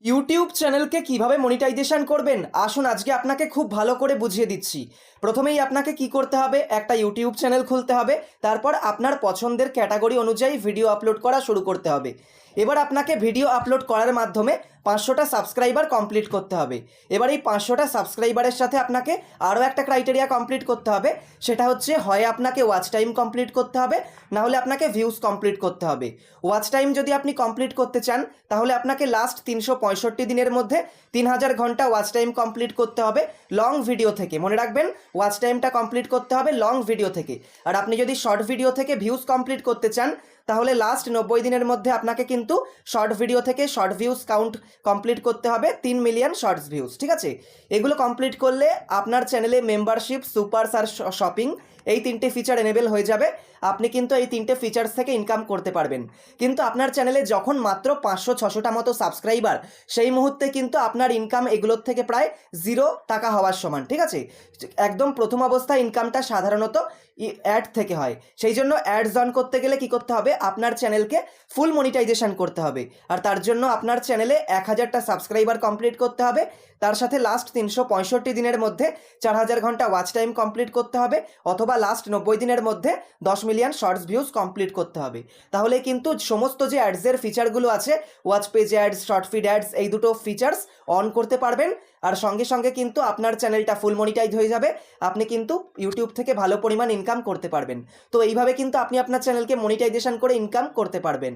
YouTube চ্যানেলকে কিভাবে monetization করবেন আসুন আজকে আপনাকে খুব ভালো করে বুঝিয়ে দিচ্ছি। প্রথমেই আপনাকে কি করতে হবে, একটা ইউটিউব চ্যানেল খুলতে হবে। তারপর আপনার পছন্দের ক্যাটাগরি অনুযায়ী ভিডিও আপলোড করা শুরু করতে হবে। এবার আপনাকে ভিডিও আপলোড করার মাধ্যমে 500টা সাবস্ক্রাইবার কমপ্লিট করতে হবে। এবার এই 500টা সাবস্ক্রাইবারের সাথে আপনাকে আরও একটা ক্রাইটেরিয়া কমপ্লিট করতে হবে। সেটা হচ্ছে হয় আপনাকে ওয়াচ টাইম কমপ্লিট করতে হবে, না হলে আপনাকে ভিউজ কমপ্লিট করতে হবে। ওয়াচ টাইম যদি আপনি কমপ্লিট করতে চান তাহলে আপনাকে লাস্ট 365 দিনের মধ্যে 3000 ঘন্টা ওয়াচ টাইম কমপ্লিট করতে হবে লং ভিডিও থেকে। মনে রাখবেন, ওয়াচ টাইমটা কমপ্লিট করতে হবে লং ভিডিও থেকে। আর আপনি যদি শর্ট ভিডিও থেকে ভিউজ কমপ্লিট করতে চান তাহলে লাস্ট 90 দিনের মধ্যে আপনাকে কিন্তু শর্ট ভিডিও থেকে শর্ট ভিউজ কাউন্ট কমপ্লিট করতে হবে 3 মিলিয়ন শর্টস ভিউজ। ঠিক আছে, এগুলো কমপ্লিট করলে আপনার চ্যানেলে মেম্বারশিপ, সুপারস আর শপিং এই তিনটে ফিচার এনেবেল হয়ে যাবে। আপনি কিন্তু এই তিনটে ফিচার্স থেকে ইনকাম করতে পারবেন। কিন্তু আপনার চ্যানেলে যখন মাত্র 500-600টা মতো সাবস্ক্রাইবার, সেই মুহূর্তে কিন্তু আপনার ইনকাম এগুলোর থেকে প্রায় 0 টাকা হওয়ার সমান। ঠিক আছে, একদম প্রথম অবস্থায় ইনকামটা সাধারণত অ্যাড থেকে হয়। সেই জন্য অ্যাডস অন করতে গেলে কি করতে হবে, আপনার চ্যানেলকে ফুল মনিটাইজেশন করতে হবে। আর তার জন্য আপনার চ্যানেলে 1000টা সাবস্ক্রাইবার কমপ্লিট করতে হবে। তার সাথে লাস্ট 365 দিনের মধ্যে 4000 ঘন্টা ওয়াচ টাইম কমপ্লিট করতে হবে, অথবা লাস্ট 90 দিনের মধ্যে 10 মিলিয়ন শর্টস ভিউজ কমপ্লিট করতে হবে। তাহলে কিন্তু সমস্ত যে অ্যাডসের ফিচারগুলো আছে, watch page ads, short feed ads, এই দুটো ফিচার্স অন করতে পারবেন। আর সঙ্গে সঙ্গে কিন্তু আপনার চ্যানেলটা ফুল মনিটাইজ হয়ে যাবে। আপনি কিন্তু ইউটিউব থেকে ভালো পরিমাণ ইনকাম করতে পারবেন। তো এইভাবে কিন্তু আপনি আপনার চ্যানেলকে মনিটাইজেশন করে ইনকাম করতে পারবেন।